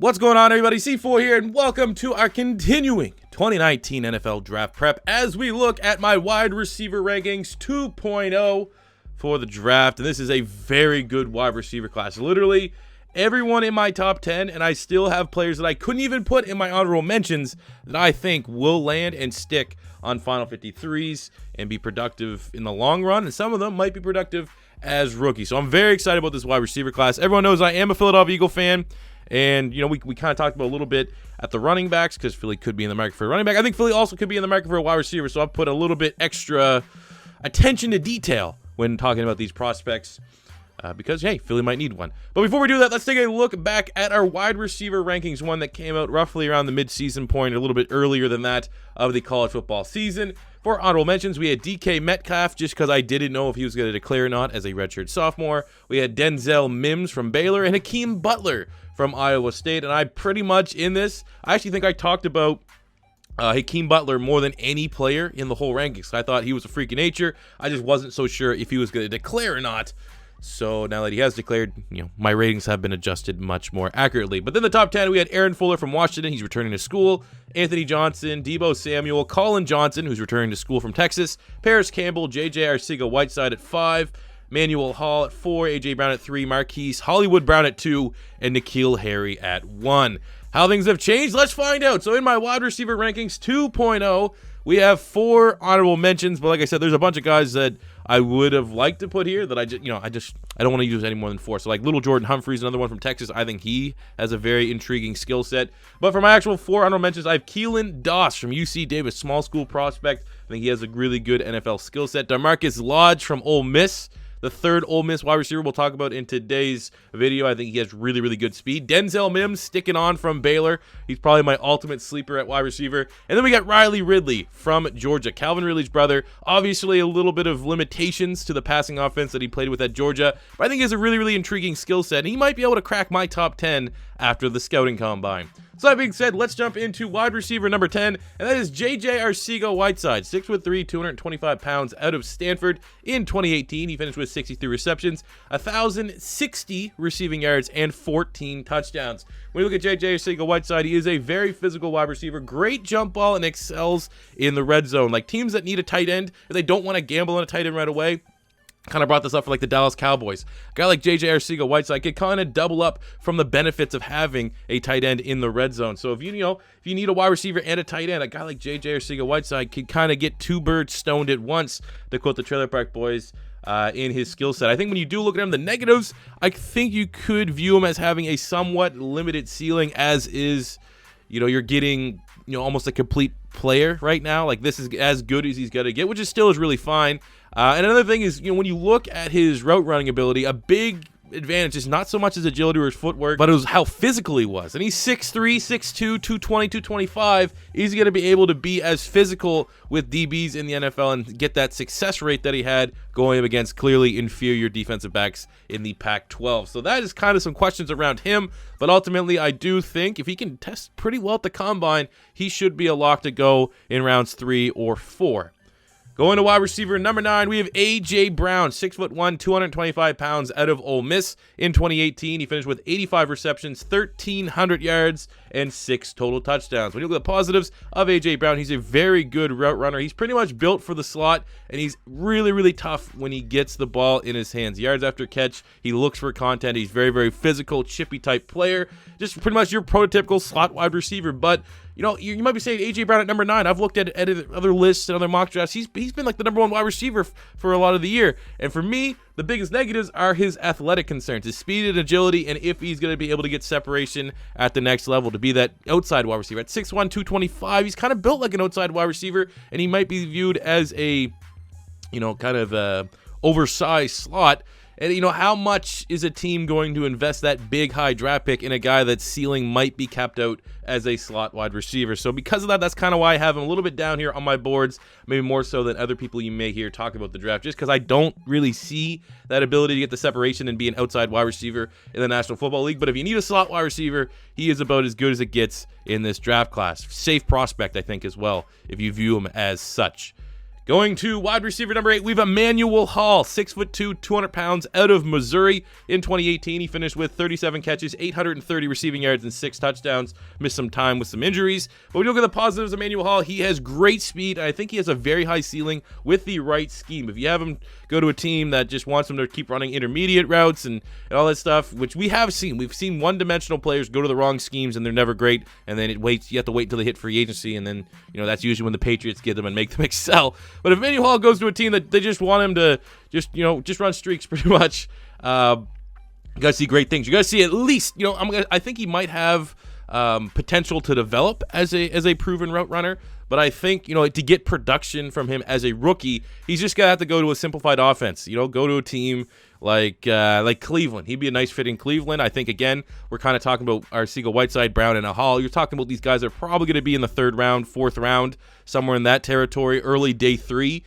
What's going on, everybody? C4 here, and welcome to our continuing 2019 NFL Draft Prep as we look at my wide receiver rankings 2.0 for the draft. And this is a very good wide receiver class. Literally everyone in my top 10, and I still have players that I couldn't even put in my honorable mentions that I think will land and stick on Final 53s and be productive in the long run. And some of them might be productive as rookies. So I'm very excited about this wide receiver class. Everyone knows I am a Philadelphia Eagle fan. And, we kind of talked about a little bit at the running backs because Philly could be in the market for a running back. I think Philly also could be in the market for a wide receiver. So I've put a little bit extra attention to detail when talking about these prospects because, hey, Philly might need one. But before we do that, let's take a look back at our wide receiver rankings, one that came out roughly around the mid-season point, a little bit earlier than that of the college football season. For honorable mentions, we had DK Metcalf, just because I didn't know if he was going to declare or not as a redshirt sophomore. We had Denzel Mims from Baylor and Hakeem Butler from Iowa State. And I pretty much in this, I actually think I talked about Hakeem Butler more than any player in the whole rankings. I thought he was a freak of nature. I just wasn't so sure if he was going to declare or not. So now that he has declared, my ratings have been adjusted much more accurately. But then the top 10, we had Aaron Fuller from Washington. He's returning to school. Anthony Johnson, Deebo Samuel, Colin Johnson, who's returning to school from Texas. Paris Campbell, J.J. Arcega-Whiteside at 5. Emanuel Hall at 4. A.J. Brown at 3. Marquise Hollywood Brown at 2. And Nikhil Harry at 1. How things have changed? Let's find out. So in my wide receiver rankings 2.0, we have 4 honorable mentions. But like I said, there's a bunch of guys that I would have liked to put here that I don't want to use any more than 4. So like lil'jordan Humphrey's another one from Texas. I think he has a very intriguing skill set. But for my actual 4 honorable mentions, I have Keelan Doss from UC Davis, small school prospect. I think he has a really good NFL skill set. Demarcus Lodge from Ole Miss, the third Ole Miss wide receiver we'll talk about in today's video. I think he has really, really good speed. Denzel Mims sticking on from Baylor. He's probably my ultimate sleeper at wide receiver. And then we got Riley Ridley from Georgia, Calvin Ridley's brother. Obviously a little bit of limitations to the passing offense that he played with at Georgia, but I think he has a really, really intriguing skill set, and he might be able to crack my top 10 after the scouting combine. So that being said, let's jump into wide receiver number 10, and that is J.J. Arcega-Whiteside, 6'3", 225 pounds, out of Stanford. In 2018, he finished with 63 receptions, 1,060 receiving yards, and 14 touchdowns. When you look at J.J. Arcega-Whiteside, he is a very physical wide receiver, great jump ball, and excels in the red zone. Like teams that need a tight end, if they don't want to gamble on a tight end right away, kind of brought this up for like the Dallas Cowboys. A guy like J.J. Arcega-Whiteside could kind of double up from the benefits of having a tight end in the red zone. So if you need a wide receiver and a tight end, a guy like J.J. Arcega-Whiteside could kind of get 2 birds stoned at once, to quote the Trailer Park Boys, in his skill set. I think when you do look at him, the negatives, I think you could view him as having a somewhat limited ceiling, as is, you're getting, almost a complete player right now. Like this is as good as he's going to get, which is still really fine. And another thing is, when you look at his route running ability, a big advantage is not so much his agility or his footwork, but it was how physical he was. And he's 6'3", 6'2", 220, 225. He's going to be able to be as physical with DBs in the NFL and get that success rate that he had going up against clearly inferior defensive backs in the Pac-12. So that is kind of some questions around him. But ultimately, I do think if he can test pretty well at the combine, he should be a lock to go in rounds 3 or 4. Going to wide receiver number 9, we have A.J. Brown, 6'1", 225 pounds, out of Ole Miss. In 2018, he finished with 85 receptions, 1,300 yards, and 6 total touchdowns. When you look at the positives of A.J. Brown, he's a very good route runner. He's pretty much built for the slot, and he's really, really tough when he gets the ball in his hands. Yards after catch, he looks for content. He's very, very physical, chippy type player. Just pretty much your prototypical slot wide receiver, but you might be saying A.J. Brown at number 9. I've looked at other lists and other mock drafts. He's been like the number 1 wide receiver for a lot of the year. And for me, the biggest negatives are his athletic concerns, his speed and agility, and if he's going to be able to get separation at the next level to be that outside wide receiver. At 6'1", 225, he's kind of built like an outside wide receiver, and he might be viewed as a, kind of oversized slot. And, how much is a team going to invest that big high draft pick in a guy that's ceiling might be capped out as a slot wide receiver? So because of that, that's kind of why I have him a little bit down here on my boards, maybe more so than other people you may hear talk about the draft, just because I don't really see that ability to get the separation and be an outside wide receiver in the National Football League. But if you need a slot wide receiver, he is about as good as it gets in this draft class. Safe prospect, I think, as well, if you view him as such. Going to wide receiver number 8, we have Emanuel Hall, 6'2", 200 pounds, out of Missouri. In 2018, he finished with 37 catches, 830 receiving yards, and 6 touchdowns. Missed some time with some injuries. But when you look at the positives of Emanuel Hall, he has great speed. I think he has a very high ceiling with the right scheme. If you have him go to a team that just wants him to keep running intermediate routes and all that stuff, which we have seen. We've seen one-dimensional players go to the wrong schemes, and they're never great. And then you have to wait until they hit free agency, and then that's usually when the Patriots get them and make them excel. But if Emanuel Hall goes to a team that they just want him to just run streaks pretty much, you guys see great things. You guys see at least, I think he might have potential to develop as a proven route runner. But I think, to get production from him as a rookie, he's just going to have to go to a simplified offense. Go to a team like Cleveland. He'd be a nice fit in Cleveland. I think, again, we're kind of talking about our Siegel, Whiteside, Brown, and a Hall. You're talking about these guys that are probably going to be in the 3rd round, 4th round, somewhere in that territory, early day 3,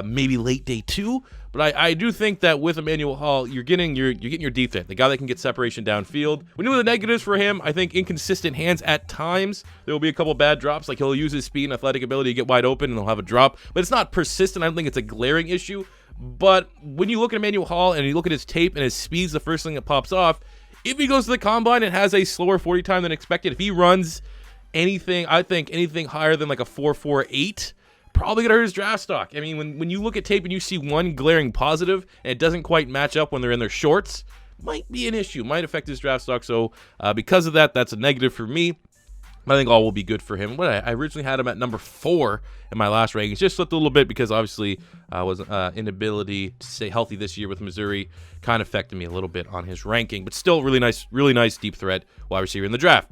maybe late day 2. But I do think that with Emanuel Hall, you're getting your deep threat, the guy that can get separation downfield. We know the negatives for him. I think inconsistent hands at times. There will be a couple bad drops. Like, he'll use his speed and athletic ability to get wide open, and he'll have a drop. But it's not persistent. I don't think it's a glaring issue. But when you look at Emanuel Hall and you look at his tape and his speed's the first thing that pops off, if he goes to the combine and has a slower 40 time than expected, if he runs anything higher than like a 4.48, probably gonna hurt his draft stock. I mean, when you look at tape and you see one glaring positive and it doesn't quite match up when they're in their shorts, might be an issue, might affect his draft stock. So because of that, that's a negative for me. I think all will be good for him. I originally had him at number 4 in my last rankings. Just slipped a little bit because obviously was inability to stay healthy this year with Missouri kind of affected me a little bit on his ranking. But still really nice deep threat wide receiver in the draft.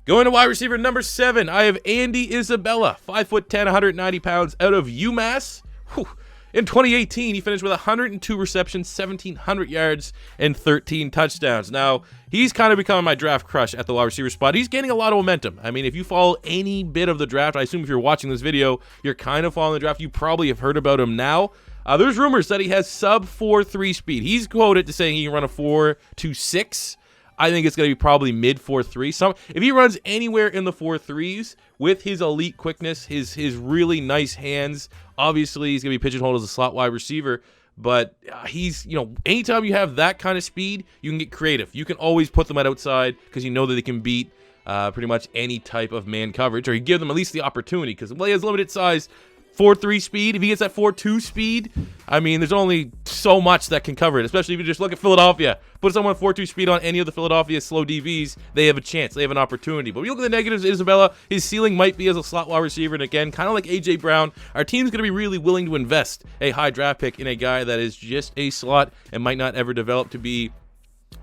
Going to wide receiver number 7, I have Andy Isabella, 5'10", 190 pounds, out of UMass. Whew. In 2018, he finished with 102 receptions, 1,700 yards, and 13 touchdowns. Now, he's kind of becoming my draft crush at the wide receiver spot. He's gaining a lot of momentum. I mean, if you follow any bit of the draft, I assume if you're watching this video, you're kind of following the draft. You probably have heard about him now. There's rumors that he has sub 4.3 speed. He's quoted to saying he can run a 4.26. I think it's going to be probably mid 4.3. If he runs anywhere in the 4.3s with his elite quickness, his really nice hands, obviously he's going to be pigeonholed as a slot wide receiver. But he's, anytime you have that kind of speed, you can get creative. You can always put them at outside because you know that they can beat pretty much any type of man coverage, or you give them at least the opportunity because he has limited size. 4.3 speed, if he gets that 4.2 speed, I mean, there's only so much that can cover it, especially if you just look at Philadelphia. Put someone 4.2 speed on any of the Philadelphia slow DBs, they have a chance, they have an opportunity. But when you look at the negatives, Isabella, his ceiling might be as a slot wide receiver, and again, kind of like A.J. Brown, our team's going to be really willing to invest a high draft pick in a guy that is just a slot and might not ever develop to be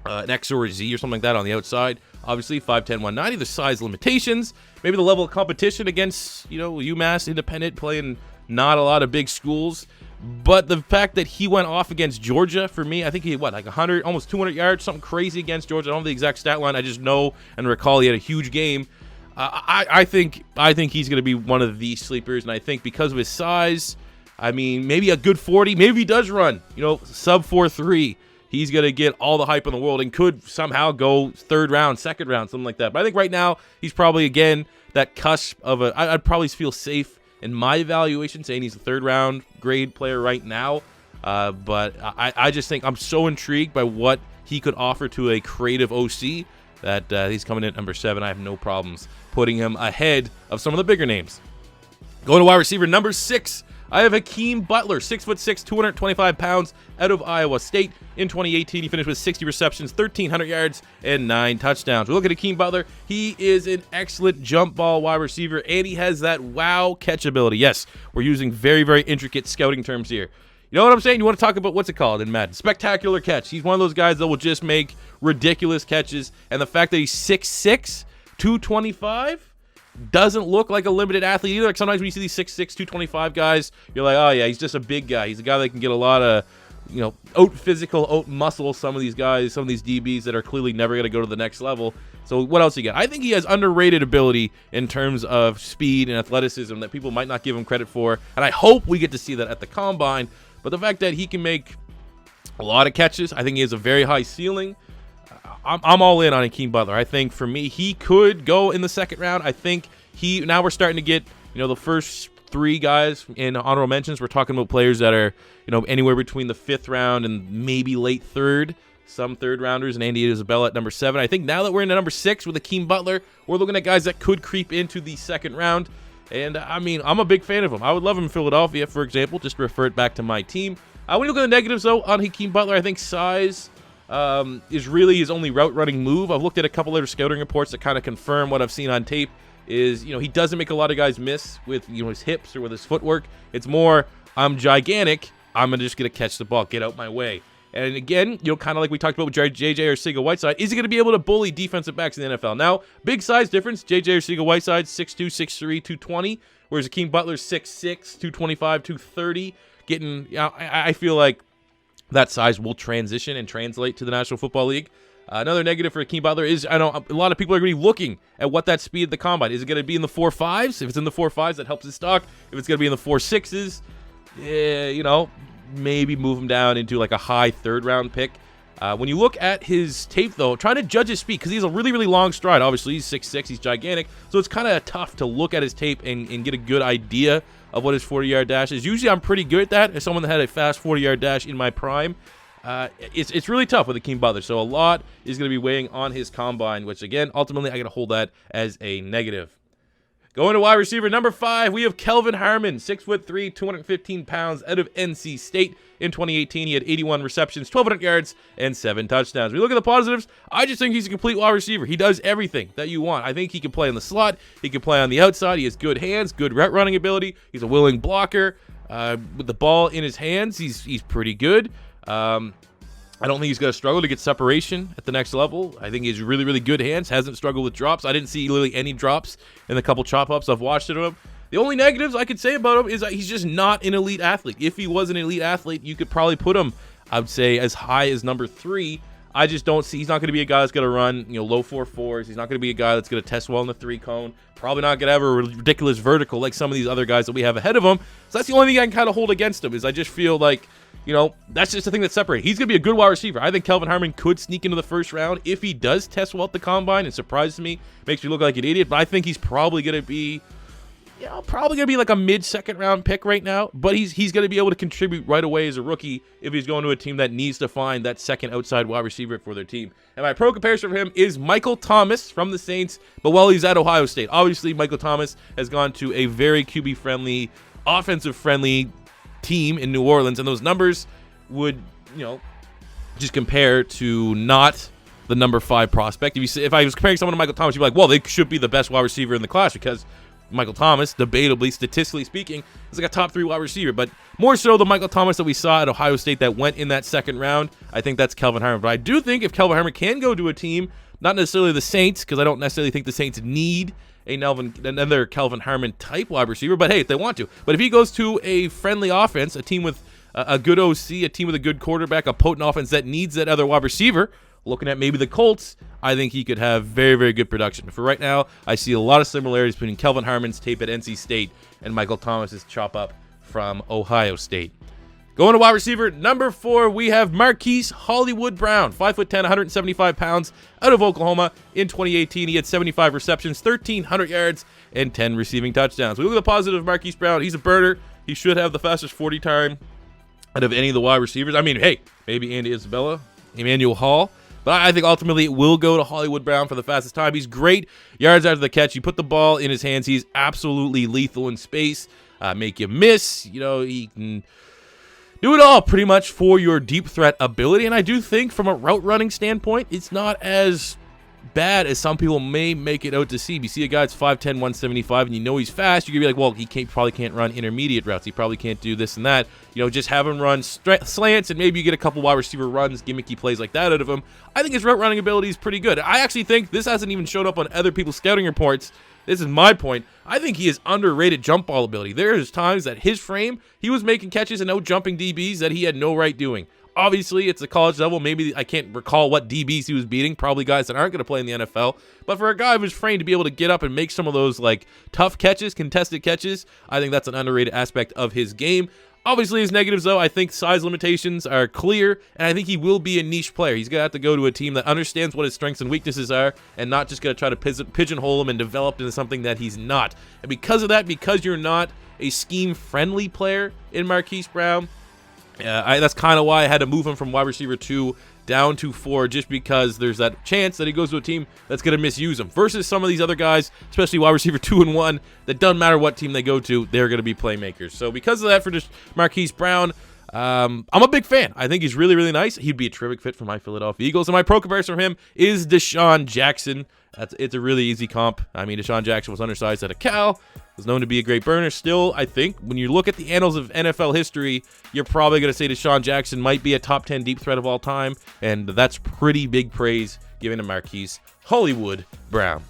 an X or a Z or something like that on the outside. Obviously, 5'10", 190, the size limitations, maybe the level of competition against, UMass, independent, playing not a lot of big schools. But the fact that he went off against Georgia, for me, I think he had, like 100, almost 200 yards, something crazy against Georgia. I don't know the exact stat line. I just know and recall he had a huge game. I think he's going to be one of the sleepers, and I think because of his size, I mean, maybe a good 40, maybe he does run, sub 4.3. He's going to get all the hype in the world and could somehow go 3rd round, 2nd round, something like that. But I think right now he's probably, again, that cusp of I'd probably feel safe in my evaluation saying he's a 3rd round grade player right now. But I just think I'm so intrigued by what he could offer to a creative OC that he's coming in at number 7. I have no problems putting him ahead of some of the bigger names. Going to wide receiver number 6. I have Hakeem Butler, 6'6", 225 pounds, out of Iowa State. In 2018, he finished with 60 receptions, 1,300 yards, and 9 touchdowns. We look at Hakeem Butler. He is an excellent jump ball wide receiver, and he has that wow catch ability. Yes, we're using very, very intricate scouting terms here. You know what I'm saying? You want to talk about, what's it called in Madden? Spectacular catch. He's one of those guys that will just make ridiculous catches, and the fact that he's 6'6", 225, doesn't look like a limited athlete either. Like sometimes when you see these 6'6", 225 guys, you're like, oh yeah, he's just a big guy. He's a guy that can get a lot of, out physical, out muscle. Some of these guys, some of these DBs that are clearly never going to go to the next level. So what else you got? I think he has underrated ability in terms of speed and athleticism that people might not give him credit for. And I hope we get to see that at the combine. But the fact that he can make a lot of catches, I think he has a very high ceiling. I'm all in on Hakeem Butler. I think for me, he could go in the 2nd round. I think now we're starting to get, the first 3 guys in honorable mentions. We're talking about players that are, anywhere between the 5th round and maybe late 3rd. Some 3rd rounders, and Isabella at number 7. I think now that we're into number 6 with Hakeem Butler, we're looking at guys that could creep into the 2nd round. And I mean, I'm a big fan of him. I would love him in Philadelphia, for example, just to refer it back to my team. When you look at the negatives, though, on Hakeem Butler, I think size is really his only route running move. I've looked at a couple other scouting reports that kind of confirm what I've seen on tape. Is, he doesn't make a lot of guys miss with, his hips or with his footwork. It's more, I'm gigantic, I'm just going to catch the ball, get out my way. And again, kind of like we talked about with JJ Arcega-Whiteside, is he going to be able to bully defensive backs in the NFL? Now, big size difference. JJ Arcega-Whiteside, 6'2", 6'3", 220, whereas Hakeem Butler, 6'6", 225, 230. I feel like that size will transition and translate to the National Football League. Another negative for Hakeem Butler is, I know a lot of people are going to be looking at what that speed of the combine. Is it going to be in the 4.5s? If it's in the 4.5s, that helps his stock. If it's going to be in the 4.6s, maybe move him down into like a high 3rd round pick. When you look at his tape, though, try to judge his speed because he's a really, really long stride. Obviously, he's 6'6", he's gigantic, so it's kind of tough to look at his tape and get a good idea of what his 40-yard dash is. Usually, I'm pretty good at that. As someone that had a fast 40-yard dash in my prime, it's really tough with Hakeem Butler. So a lot is going to be weighing on his combine, which, again, ultimately, I got to hold that as a negative. Going to wide receiver number 5, we have Kelvin Harmon, 6'3", 215 pounds, out of NC State. In 2018, he had 81 receptions, 1,200 yards, and 7 touchdowns. We look at the positives. I just think he's a complete wide receiver. He does everything that you want. I think he can play in the slot. He can play on the outside. He has good hands, good route running ability. He's a willing blocker. With the ball in his hands, he's pretty good. I don't think he's going to struggle to get separation at the next level. I think he has really, really good hands. Hasn't struggled with drops. I didn't see literally any drops in the couple chop-ups I've watched of him. The only negatives I could say about him is that he's just not an elite athlete. If he was an elite athlete, you could probably put him, I would say, as high as number 3. I just don't see, he's not going to be a guy that's going to run, low 4.4s. He's not going to be a guy that's going to test well in the 3-cone. Probably not going to have a ridiculous vertical like some of these other guys that we have ahead of him. So that's the only thing I can kind of hold against him is I just feel like, that's just the thing that separates. He's going to be a good wide receiver. I think Kelvin Harmon could sneak into the 1st round if he does test well at the combine. It surprises me, makes me look like an idiot, but I think he's probably going to be, like a mid-2nd round pick right now. But he's going to be able to contribute right away as a rookie if he's going to a team that needs to find that 2nd outside wide receiver for their team. And my pro comparison for him is Michael Thomas from the Saints, but while he's at Ohio State. Obviously, Michael Thomas has gone to a very QB-friendly, offensive-friendly team in New Orleans, and those numbers would, just compare to not the number 5 prospect. If I was comparing someone to Michael Thomas, you'd be like, well, they should be the best wide receiver in the class because Michael Thomas, debatably, statistically speaking, is like a top 3 wide receiver. But more so the Michael Thomas that we saw at Ohio State that went in that 2nd round, I think that's Kelvin Harmon. But I do think if Kelvin Harmon can go to a team, not necessarily the Saints, because I don't necessarily think the Saints need another Kelvin Harmon type wide receiver, but hey, if they want to. But if he goes to a friendly offense, a team with a good OC, a team with a good quarterback, a potent offense that needs that other wide receiver, looking at maybe the Colts, I think he could have very, very good production. For right now, I see a lot of similarities between Kelvin Harmon's tape at NC State and Michael Thomas's chop up from Ohio State. Going to wide receiver number 4, we have Marquise Hollywood Brown, 5'10", 175 pounds, out of Oklahoma. In 2018, he had 75 receptions, 1,300 yards, and 10 receiving touchdowns. We look at the positive of Marquise Brown. He's a burner. He should have the fastest 40 time out of any of the wide receivers. I mean, hey, maybe Isabella, Emanuel Hall. But I think ultimately it will go to Hollywood Brown for the fastest time. He's great yards after the catch. You put the ball in his hands, he's absolutely lethal in space. Make you miss. He can do it all pretty much for your deep threat ability. And I do think from a route running standpoint, it's not as bad as some people may make it out to see. If you see a guy that's 5'10", 175, and he's fast, you're going to be like, well, he probably can't run intermediate routes. He probably can't do this and that. Just have him run slants, and maybe you get a couple wide receiver runs, gimmicky plays like that out of him. I think his route running ability is pretty good. I actually think this hasn't even showed up on other people's scouting reports. This is my point. I think he has underrated jump ball ability. There's times that his frame, he was making catches and out jumping DBs that he had no right doing. Obviously, it's a college level. Maybe I can't recall what DBs he was beating. Probably guys that aren't going to play in the NFL. But for a guy of his frame to be able to get up and make some of those tough catches, contested catches, I think that's an underrated aspect of his game. Obviously, his negatives, though, I think size limitations are clear, and I think he will be a niche player. He's going to have to go to a team that understands what his strengths and weaknesses are and not just going to try to pigeonhole him and develop into something that he's not. And because of that, because you're not a scheme-friendly player in Marquise Brown, that's kind of why I had to move him from wide receiver 2 down to 4, just because there's that chance that he goes to a team that's going to misuse him versus some of these other guys, especially wide receiver 2 and 1, that doesn't matter what team they go to, they're going to be playmakers. So because of that, for just Marquise Brown, I'm a big fan. I think he's really, really nice. He'd be a terrific fit for my Philadelphia Eagles. And my pro comparison for him is Deshaun Jackson. It's a really easy comp. I mean, Deshaun Jackson was undersized out of Cal, was known to be a great burner. Still, I think when you look at the annals of NFL history, you're probably going to say Deshaun Jackson might be a top 10 deep threat of all time, and that's pretty big praise given to Marquise Hollywood Brown.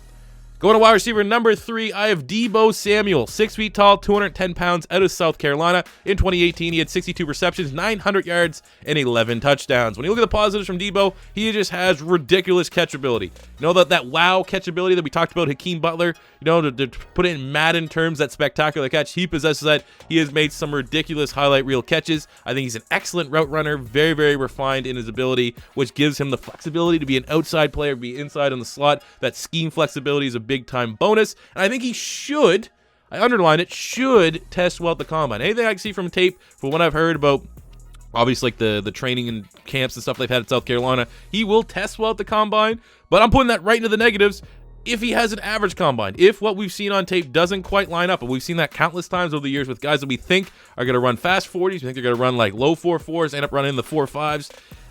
Going to wide receiver number 3, I have Deebo Samuel, 6 feet tall, 210 pounds, out of South Carolina. In 2018, he had 62 receptions, 900 yards, and 11 touchdowns. When you look at the positives from Deebo, he just has ridiculous catchability. You know, that wow catchability that we talked about Hakeem Butler, you know, to put it in Madden terms, that spectacular catch, he possesses that. He has made some ridiculous highlight reel catches. I think he's an excellent route runner, very, very refined in his ability, which gives him the flexibility to be an outside player, be inside on the slot. That scheme flexibility is a big time bonus, and I think he should, I underline it, should test well at the combine. Anything I can see from tape, from what I've heard about, obviously, like the training and camps and stuff they've had at South Carolina, he will test well at the combine, but I'm putting that right into the negatives. If he has an average combine, if what we've seen on tape doesn't quite line up, and we've seen that countless times over the years with guys that we think are going to run fast 40s, we think they're going to run like low 4.4s, end up running the 4.5s.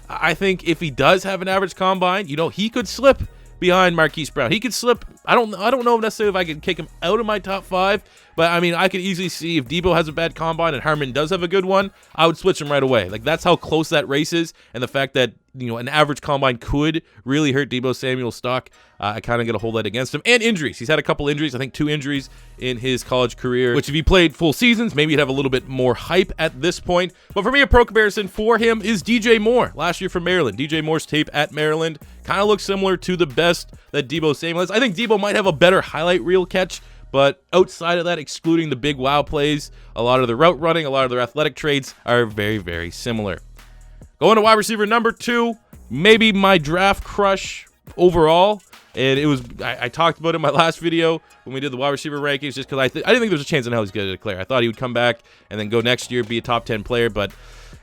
I think if he does have an average combine, you know, he could slip behind Marquise Brown. He could slip. I don't know necessarily if I could kick him out of my top 5, but I mean, I could easily see if Deebo has a bad combine and Harmon does have a good one, I would switch him right away. Like, that's how close that race is, and the fact that, you know, an average combine could really hurt Deebo Samuel's stock. I kind of got to hold that against him. And injuries. He's had a couple injuries. I think 2 injuries in his college career, which if he played full seasons, maybe he'd have a little bit more hype at this point. But for me, a pro comparison for him is DJ Moore, last year from Maryland. DJ Moore's tape at Maryland kind of looks similar to the best that Deebo Samuel is. I think Deebo might have a better highlight reel catch, but outside of that, excluding the big wow plays, a lot of the route running, a lot of their athletic traits are very, very similar. Going to wide receiver number 2, maybe my draft crush overall. And it was, I talked about it in my last video when we did the wide receiver rankings, just because I didn't think there was a chance in hell he's going to declare. I thought he would come back and then go next year, be a top 10 player, but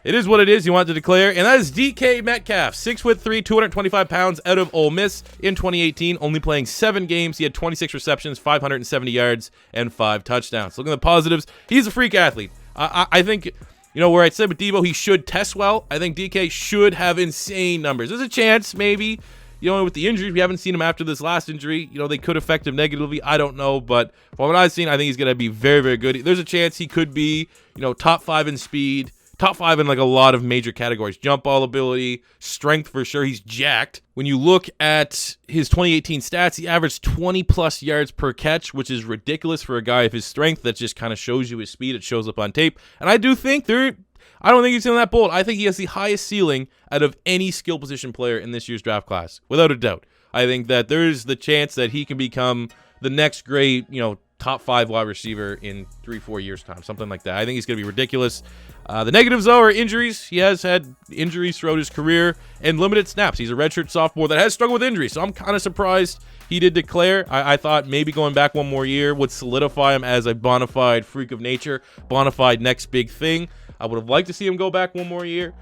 it is what it is. He wanted to declare, and that is DK Metcalf, 6'3", 225 pounds, out of Ole Miss in 2018, only playing 7 games. He had 26 receptions, 570 yards, and 5 touchdowns. Looking at the positives, he's a freak athlete. I think, you know, where I said with Deebo, he should test well. I think DK should have insane numbers. There's a chance, maybe, you know, with the injury, we haven't seen him after this last injury. You know, they could affect him negatively. I don't know. But from what I've seen, I think he's going to be very, very good. There's a chance he could be, you know, top 5 in speed, top 5 in like a lot of major categories. Jump ball ability, strength for sure. He's jacked. When you look at his 2018 stats, he averaged 20-plus yards per catch, which is ridiculous for a guy of his strength. That just kind of shows you his speed. It shows up on tape. And I do think I don't think he's that bold. I think he has the highest ceiling out of any skill position player in this year's draft class, without a doubt. I think that there's the chance that he can become the next great, you know, top 5 wide receiver in 3-4 years' time, something like that. I think he's going to be ridiculous. The negatives, though, are injuries. He has had injuries throughout his career and limited snaps. He's a redshirt sophomore that has struggled with injuries, so I'm kind of surprised he did declare. I thought maybe going back one more year would solidify him as a bona fide freak of nature, bona fide next big thing. I would have liked to see him go back one more year,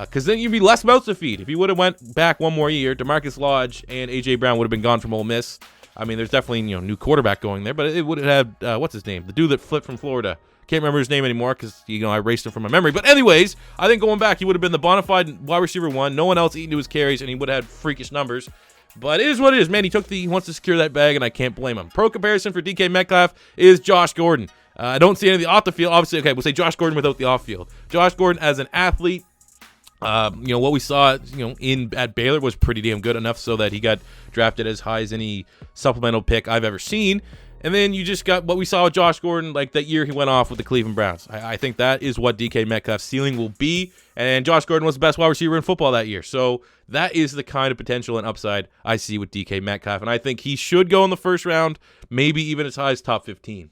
because then you'd be less mouths to feed. If he would have went back one more year, DeMarcus Lodge and A.J. Brown would have been gone from Ole Miss. I mean, there's definitely, you know, new quarterback going there, but it would have had, what's his name? The dude that flipped from Florida. Can't remember his name anymore because, you know, I erased him from my memory. But anyways, I think going back, he would have been the bona fide wide receiver 1. No one else eating to his carries, and he would have had freakish numbers. But it is what it is, man. He wants to secure that bag, and I can't blame him. Pro comparison for DK Metcalf is Josh Gordon. I don't see any of the off the field. Obviously, okay, we'll say Josh Gordon without the off field. Josh Gordon as an athlete, you know, what we saw, you know, at Baylor was pretty damn good, enough so that he got drafted as high as any supplemental pick I've ever seen. And then you just got what we saw with Josh Gordon, like that year he went off with the Cleveland Browns. I think that is what DK Metcalf's ceiling will be. And Josh Gordon was the best wide receiver in football that year. So that is the kind of potential and upside I see with DK Metcalf. And I think he should go in the first round, maybe even as high as top 15.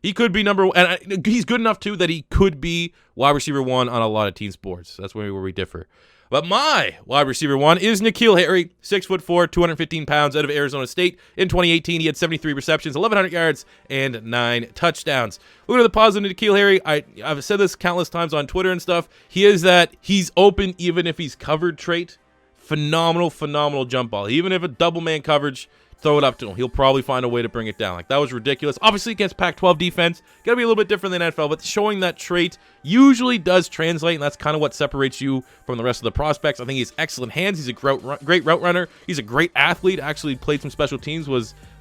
He could be number one, and he's good enough too that he could be wide receiver 1 on a lot of team sports. That's where we differ. But my wide receiver 1 is Nikhil Harry, 6'4", 215 pounds, out of Arizona State. In 2018, he had 73 receptions, 1,100 yards, and 9 touchdowns. Looking at the positive of Nikhil Harry, I've said this countless times on Twitter and stuff. He's open even if he's covered trait. Phenomenal jump ball. Even if a double man coverage, throw it up to him. He'll probably find a way to bring it down. Like, that was ridiculous. Obviously, against Pac-12 defense, got to be a little bit different than NFL, but showing that trait usually does translate, and that's kind of what separates you from the rest of the prospects. I think he has excellent hands. He's a great route runner. He's a great athlete. Actually played some special teams.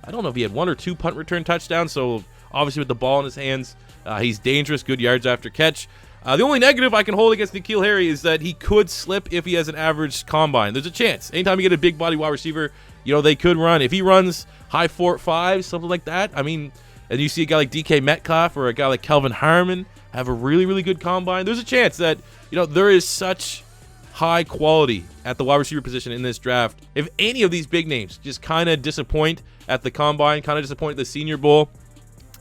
I don't know if he had 1 or 2 punt return touchdowns, so obviously with the ball in his hands, he's dangerous, good yards after catch. The only negative I can hold against Nikhil Harry is that he could slip if he has an average combine. There's a chance. Anytime you get a big body wide receiver, they could run. If he runs high 4.5, something like that, and you see a guy like DK Metcalf or a guy like Kelvin Harmon have a really good combine, there's a chance that, there is such high quality at the wide receiver position in this draft. If any of these big names just kind of disappoint at the combine, kind of disappoint at the Senior Bowl,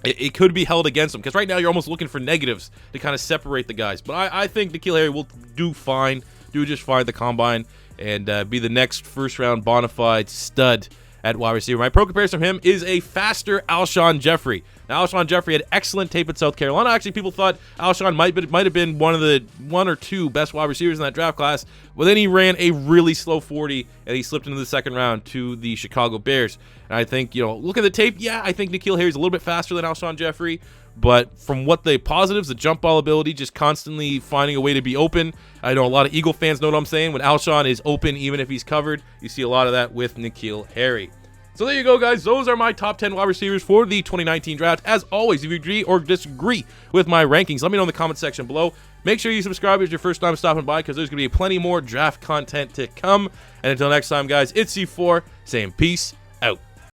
it could be held against them, because right now you're almost looking for negatives to kind of separate the guys. But I think Nikhil Harry will do just fine at the combine, and be the next first-round bona fide stud at wide receiver. My pro comparison of him is a faster Alshon Jeffrey. Now, Alshon Jeffrey had excellent tape at South Carolina. Actually, people thought Alshon might have been one of the 1 or 2 best wide receivers in that draft class. But then he ran a really slow 40, and he slipped into the second round to the Chicago Bears. And I think, look at the tape. Yeah, I think Nikhil Harry's a little bit faster than Alshon Jeffrey. But from what the positives, the jump ball ability, just constantly finding a way to be open. I know a lot of Eagle fans know what I'm saying. When Alshon is open, even if he's covered, you see a lot of that with Nikhil Harry. So there you go, guys. Those are my top 10 wide receivers for the 2019 draft. As always, if you agree or disagree with my rankings, let me know in the comment section below. Make sure you subscribe if it's your first time stopping by, because there's going to be plenty more draft content to come. And until next time, guys, it's C4 saying peace out.